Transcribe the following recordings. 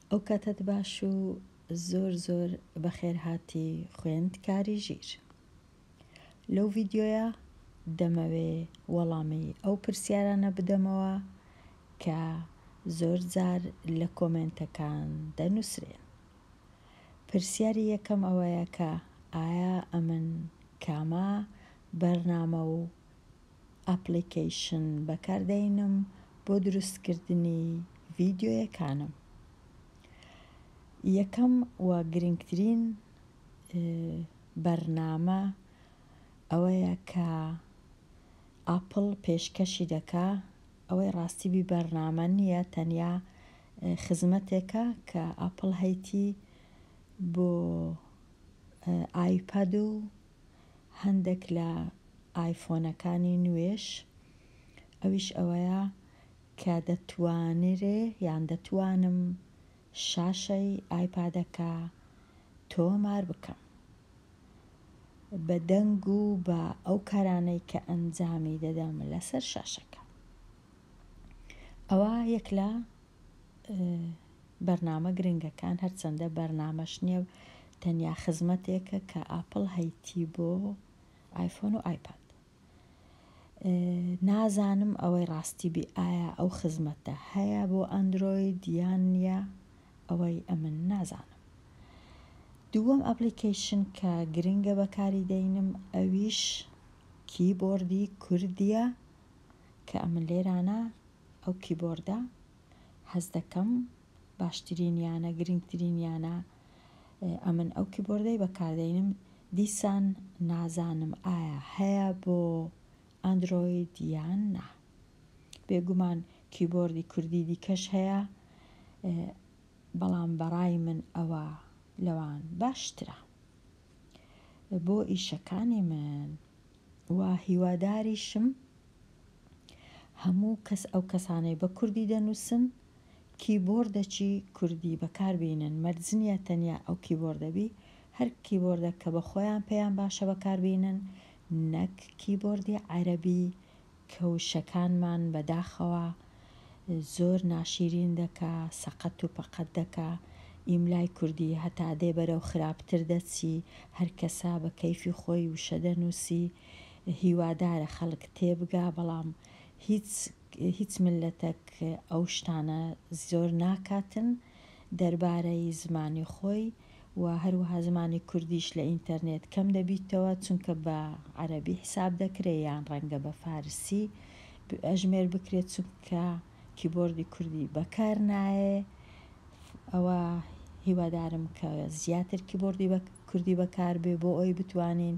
ئەو کاتت باش و زۆر زۆر بەخێر هاتی خوێندکاری ژیر. لەو ڤیددیۆیە دەمەوێ وەڵامی ئەو پرسیارانە بدەمەوە کە زۆر جار لە کۆمنتەکان دەنووسرێن. پرسیاری یەکەم ئەوەیە کە ئایا ئەمن کامە بەرنامە و ئەپلیکیشن بەکاردێنم بۆ دروستکردنی ڤیددیۆیەکانم. یەکەم و گرنگترین بەرنامە ئەوەیە کە ئاپڵ پێشکەشی دەکا، ئەوەی ڕاستیبی بەرنامە نییە، تەنیا خزمەتێکە کە ئاپڵ هەیتی بۆ ئایپاد و هەندێک لە ئایفۆنەکانی نوێش. ئەویش ئەوەیە کە دەتوانم شاشەی ئایپادەکە تۆمار بکەم بە دەنگ و بە ئەو کارانەی کە ئەنجامی دەدەم لەسەر شاشەکە. ئەوە یەک لە بەرنامە گرنگەکان، هەرچەندە بەرنامەش نییە، تەنیا خزمەتێکە کە ئاپڵ هەیتی بۆ ئایفۆن و ئایپاد. نازانم ئەوەی ڕاستیبی ئایا ئەو خزمەتە هەیە بۆ ئەندرۆید یان نییە، ئەوەی ئەمن نازانم. دووەم ئەپلیکیشن کە گرنگە بەکاری دێنم ئەویش کیبۆردی کوردیە کە ئەمن لێرانە ئەو کیبۆردە حەز دەکەم باشترینیانە گرنگترینیانە ئەمن ئەو کیبۆردەی بەکاردێنم. دیسان نازانم ئایا هەیە بۆ ئەندرۆید یان نا. بێگومان کیبۆردی کوردی دیکەش هەیە، بەڵام بەڕای من ئەوە لەوان باشترە بۆ ئیشەکانی من. و هیواداریشم هەموو کەس ئەو کەسانەی بە کوردی دەنووسن کیبۆردێکی کوردی بەکاربێنن. مەرجنیە تەنیا ئەو کیبۆردەبی، هەر کیبۆردە کە بە خۆیان پێیان باشە بەکاربێنن، نەک کیبۆردی عەرەبی کە وشەکانمان بەداخەوە زۆر ناشرین دەکا، سەقەت و پەقەت دەکا، ئیملای کوردی هەتا دێ بەرەو خراپتر دەچی، هەر کەسا بە کەیفی خۆی وشە دەنووسی. هیوادارە خەڵک تێبگا، بەڵام هیچ ملەتێک ئەو شتانە زۆر ناکاتن دەربارەی زمانی خۆی. و هەروەها زمانی کوردیش لە ئینتەرنێت کەم دەبیتەوە، چونکە بە عەرەبی حساب دەکرێت یان ڕەنگە بە فارسی ئەژمێر بکرێت، چونکە کیبۆردی کوردی بەکار نایە. ئەوە هیوادارم کە زیاتر کیبۆردی کوردی بەکار بێ بۆ ئەوی بتوانین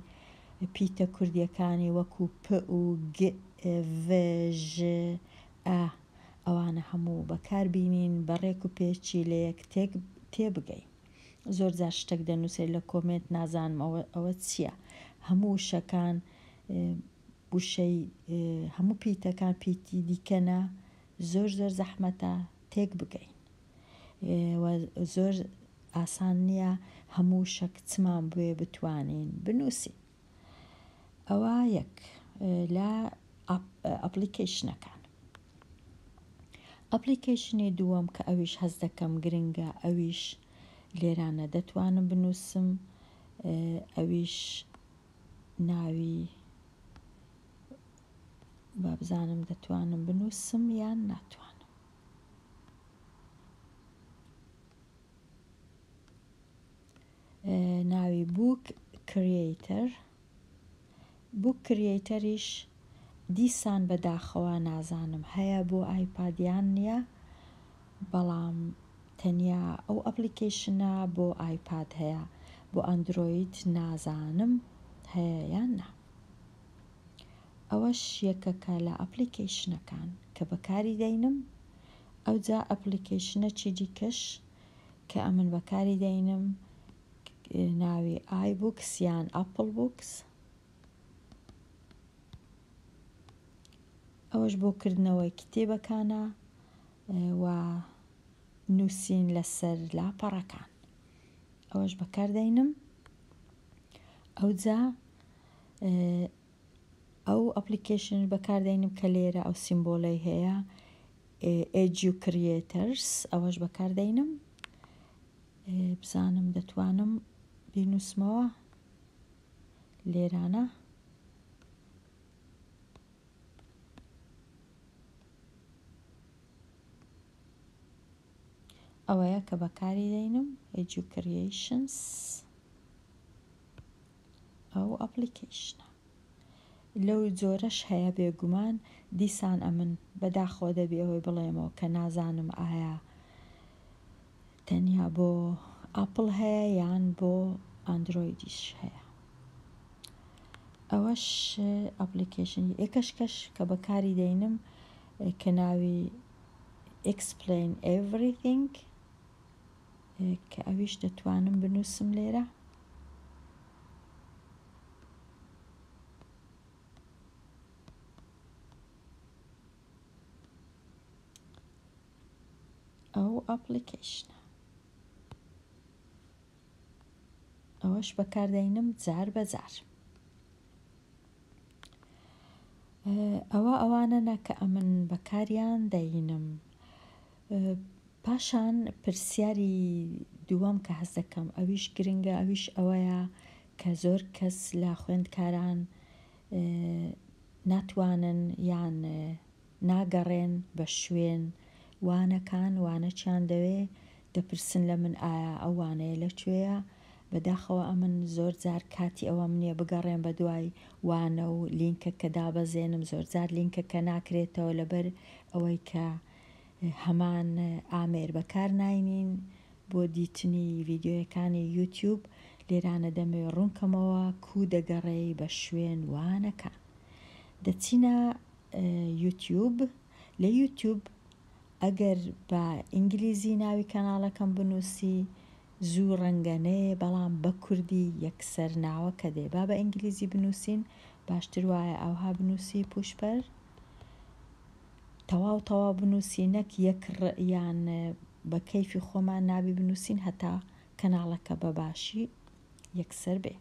پیتە کوردیەکانی وەکو پ و گ، ڤ، ژ، ئە ئەوانە هەموو بەکاربینین بەڕێک و پێچی لە یەک تێبگەین. زۆر جار شتێک دەنووسێت لە کۆمنت نازانم ئەوە چییە. هەموو شەکان وشەی هەموو پیتەکان پیتی دیکەنە، زۆر زەحمەتە تێک بگەین و زۆر ئاسان نییە هەموو شەک چمان بوێ بتوانین بنووسین. ئەوە یەک لە ئەپلیکیشنەکان. ئەپلیکیشنی دووەم کە ئەویش هەز دەکەم گرنگە، ئەویش لێرانە دەتوانم بنووسم، ئەویش ناوی بابزانم دەتوانم بنووسم یان ناتوانم. ناوی بووک کریەیتەر. بووک کریەیتەریش دیسان بەداخەوە نازانم هەیە بۆ ئایپاد یان نییە، بەڵام تەنیا ئەو ئەپلیکیشنە بۆ ئایپاد هەیە، بۆ ئەندرۆید نازانم هەیە یان نا. ئەوەش یەکەکە لە ئەپلیکیشنەکان کە بەکاری دێنم. ئەوجا ئەپلیکیشنەکی دیکەش کە ئەمن بەکاری دێنم ناوی ئای بووکس یان ئەپڵ بووکس. ئەوەش بۆ کردنەوەی کتێبەکانە و نووسین لەسەر لاپەڕەکان، ئەوەش بەکاردێنم. ئەوجا ئەو ئەپلیکیشن بەکاردێنم کە لێرە ئەو سیمبۆلەی هەیە، ئێجوکریێتەرس، ئەوەش بەکاردێنم. بزانم دەتوانم بینوسمەوە لێرانە. ئەوەیە کە بەکاری دەینم educations ئەو ئەپلیکیشنە. لەو جۆرەش هەیە بێگومان. دیسان ئەمن بەداخۆ دەبێ ئەوەی بڵێمەوە کە نازانم ئایا تەنیا بۆ ئاپڵ هەیە یان بۆ ئەندرۆیدیش هەیە. ئەوەش ئەپلیکیشنی یەکەشکەش کە بەکاری دەینم کە ناوی explain everything کە ئەویش دەتوانم بنووسم لێرە. ئەو ئەپلیکیشنە ئەوەش بەکاردەینم جار بەجار. ئەوە ئەوانەنە کە ئەمن بەکاریان دەینم. پاشان پرسیاری دووەم کە هەست دەکەم ئەویش گرنگە، ئەویش ئەوەیە کە زۆر کەس لە خوێندکاران ناتوانن یان ناگەڕێن بە شوێن وانەکان، وانەچیان دەوێ دەپرسن لە من ئایا ئەو وانەیە لەکوێیە. بەداخەوە ئەمن زۆر جار کاتی ئەوەم نییە بگەڕێن بە دوای وانە و لینکە کە دابەزێنم. زۆر جار لینکە کە ناکرێتەوە لەبەر ئەوەی کە هەمان ئامێر بەکار ناینین بۆ دیتنی ڤیدیۆیەکانی یوتیوب. لێرانە دەمێ ڕوونکەمەوە کو دەگەڕێی بە شوێن وانەکان. دەچینە یوتیوب. لە یوتیوب ئەگەر بە ئینگلیزی ناوی کەناڵەکەم بنووسی زوو ڕەنگەنەیە، بەڵام بە کوردی یەکسەر ناوەکە دێ. با بە ئینگلیزی بنووسین باشتر وایە ئەوها بنووسی پوشپەر تەواو بنووسی، نەک یەک یان بە کەیفی خۆمان نابی بنووسین هەتا کەناڵەکە بەباشی یەکسەر بێ.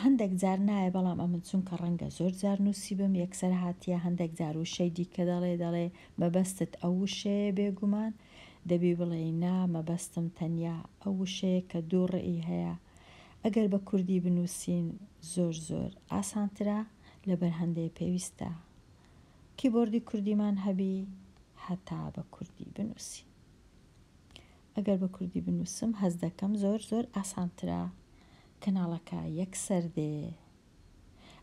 هەندێک جار نایە، بەڵام ئەمن چونکە ڕەنگە زۆر جار نووسی بم یەکسەر هاتیە. هەندێک جار وشەی دیکە دەڵێ مەبەستت ئەو وشەیە بێگومان، دەبی بڵێ نا مەبەستم تەنیا ئەو وشەیە کە دوو ڕێی هەیە. ئەگەر بە کوردی بنووسین زۆر ئاسانترە، لەبەر هەندێک پێویستە کیبۆردی کوردیمان هەبی هەتا بە کوردی بنووسین. ئەگەر بە کوردی بنووسم هەز دەکەم زۆر ئاسانترە، کەناڵەکە یەکسەر دێ.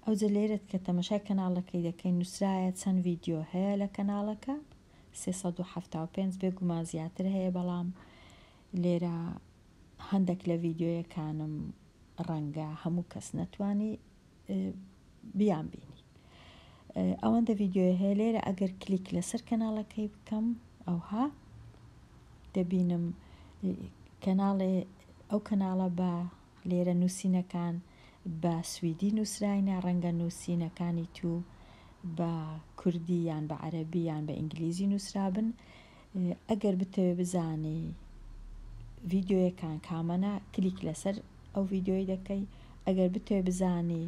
ئەوجە لێرت کە تەمەشای کەناڵەکەی دەکەین نووسرایە چەند ڤیدیۆ هەیە لە کەناڵەکە 375 بێگومان زیاتر هەیە، بەڵام لێرە هەندێک لە ڤیدیۆیەکانم ڕەنگە هەموو کەس نەتوانی بیان بینی. ئەوەندە ڤیدیۆی هەیە لێرە. ئەگەر کلیک لەسەر کەناڵەکەی بکەم ئەوها دەبینم ئەو کەناڵە بە لێرە نووسینەکان بە سویدی نووسراینە، ڕەنگە نووسینەکانی تو بە کوردی یان بە عەرەبی یان بە ئینگلیزی نووسرابن. ئەگەر بتەوێ بزانی ڤیدیۆیەکان کامەنە کلیک لەسەر ئەو ڤیدیۆی دەکەی. ئەگەر بتەوێ بزانی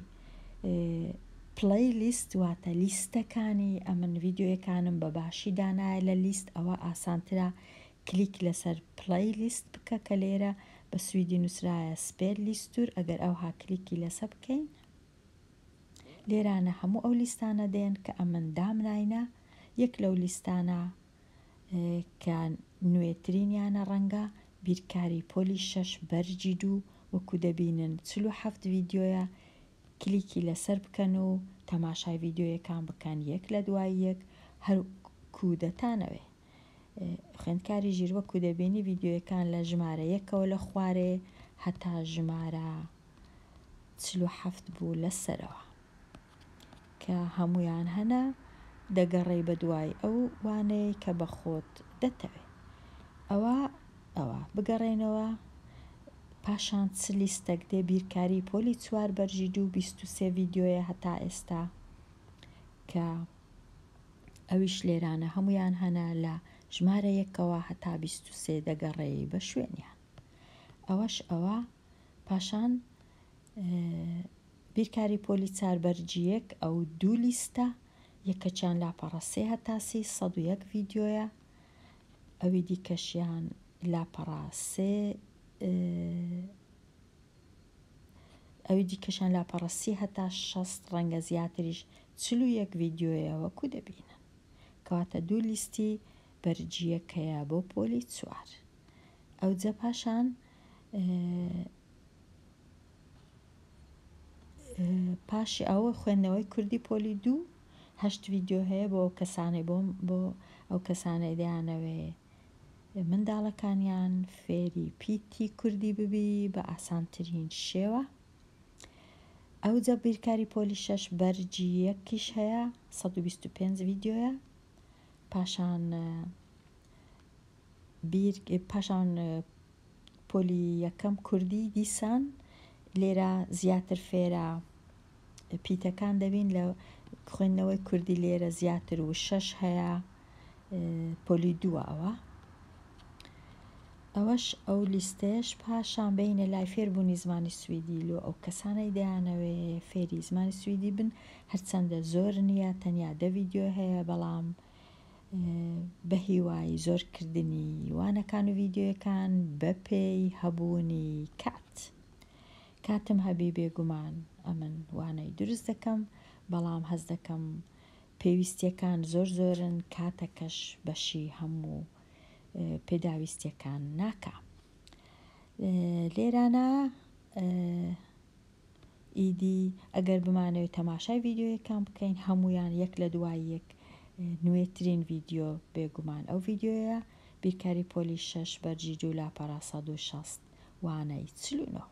پلەیلیست واتە لیستەکانی ئەمن ڤیدیۆیەکانم بەباشی دانایە لە لیست، ئەوە ئاسانترە کلیک لەسەر پلەیلیست بکە کە لێرە بە سویدی نووسرایە سپێر لیستور. ئەگەر ئەوها کلیکی لەسە بکەین لێرانە هەموو ئەو لیستانە دێن کە ئەمن دامناینە. یەک لەو لیستانە کە نوێترینیانە ڕەنگە بیرکاری پۆلی 6 بەرجی 2 وەکو دەبینن 47 ڤیدیۆیە. کلیکی لەسەر بکەن و تەماشای ڤیدیۆیەکان بکەن یەک لە دوای یەک هەر کودەتانەوێ. خوێندکاری ژیر وەکو دەبینی ڤیدیۆیەکان لە ژمارە 1ەوە لە خوارێ هەتا ژمارە 47 بوو لەسەرەوە کە هەمویان هەنا دەگەڕێی بە دوای ئەو وانەیە کە بە خۆت دەتەوێت. ئەوە بگەڕێنەوە. پاشان چ لیستێک دێ بیرکاری پۆلی 4 بەرژی 2 23 ڤیدیۆیە هەتا ئێستا کە ئەویش لێرانە هەمویان هەنا لە ژمارە 1ەوە هەتا 23 دەگەڕێی بە شوێنیان. ئەوە پاشان بیرکاری پۆلی 4 بەرجی 1 ئەو دوو لیستە یەکەچیان لاپەڕە 3 هەتا 301 ڤیدیۆیە، ئەوی دیکەشیان لاپەڕە سێ ئەوی دیکەشان لاپەڕە 30 هەتا 60 ڕەنگە زیاتریش 41 ڤیددیۆیە وەکو دەبینن کەواتە دوو لیستی بەرجیەکەیە بۆ پۆلی 4 ئەوجە پاشان پاشی ئەوە خوێندنەوەی کوردی پۆلی 2 8 ڤیددیۆ هەیە بۆ کەسانەی بۆ ئەو کەسانەی دەیانەوێ منداڵەکانیان فێری پیتی کوردی ببی بە ئاسانترین شێوە. ئەوجە بیرکاری پۆلی 6 بەرجی یەکیش هەیە 125 ڤیددیۆیە پاشان پۆلی یەکەم کوردی دیسان لێرە زیاتر فێرە پیتەکان دەبین لە خوێندنەوەی کوردی لێرە زیاتر و 6 هەیە پۆلی 2 ئەوەش ئەو لیستەیەش پاشان بینە لای فێربوونی زمانی سویدی لۆ ئەو کەسانەی دەیانەوێ فێری زمانی سویدی بن هەرچەندە زۆر نییە تەنیا 10 ڤیددیۆ هەیە بەڵام بە هیوای زۆرکردنی وانەکان و ڤیددیۆیەکان بە پێی هەبوونی کاتم هەبی بێگومان ئەمن وانەی دروست دەکەم بەڵام هەز دەکەم پێویستیەکان زۆرن کاتەکەش بەشی هەموو پێداویستیەکان ناکە. لێرانە ئیدی ئەگەر بمانەوێت تەماشای ڤیددیۆیەکان بکەین هەمویان یەک لە دوای یەک نوێترین ڤیددیۆ بێگومان ئەو ڤیددیۆیە بیرکاری پۆلی 6 بەرجی 2 لاپەڕە 160 وانەی 49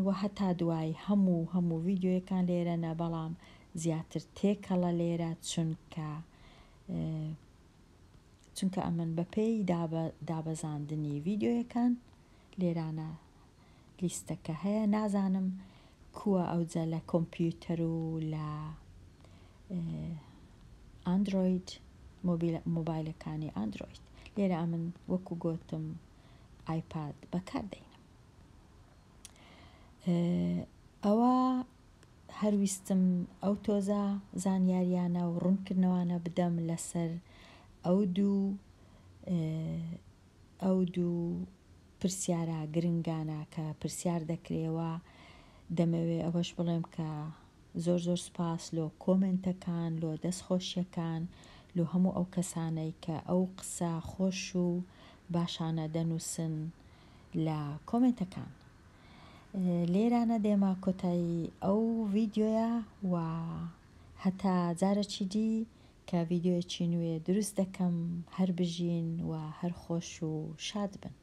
و هەتا دوای هەموو ڤیددیۆیەکان لێرەنە بەڵام زیاتر تێکەڵە لێرە چونکە ئەمن بەپێی دابەزاندنی ڤیددیۆیەکان لێرانە لیستەکە هەیە نازانم کووە ئەوجە لە کۆمپیوتەر و لە ئەندرۆید مۆبایلەکانی ئەندرۆید لێرە ئەمن وەکو گۆتم ئایپاد بەکاردێنم. ئەوە هەرویستم ئەو تۆزە زانیاریانە و ڕوونکردنەوانە بدەم لەسەر ئەو دوو پرسیارە گرنگانە کە پرسیار دەکرێەوە دەمەوێت ئەوەش بڵێم کە زۆر سوپاس لۆ کۆمنتەکان لۆ دەستخۆشیەکان لۆ هەموو ئەو کەسانەی کە ئەو قسە خۆش و باشانە دەنووسن لە کۆمنتەکان. لێرانە دێمە کۆتایی ئەو ڤیددیۆیە و هەتا جارێکی دی کە ڤیددیۆیەکی نوێ دروست دەکەم هەر بژین و هەر خۆش و شاد بن.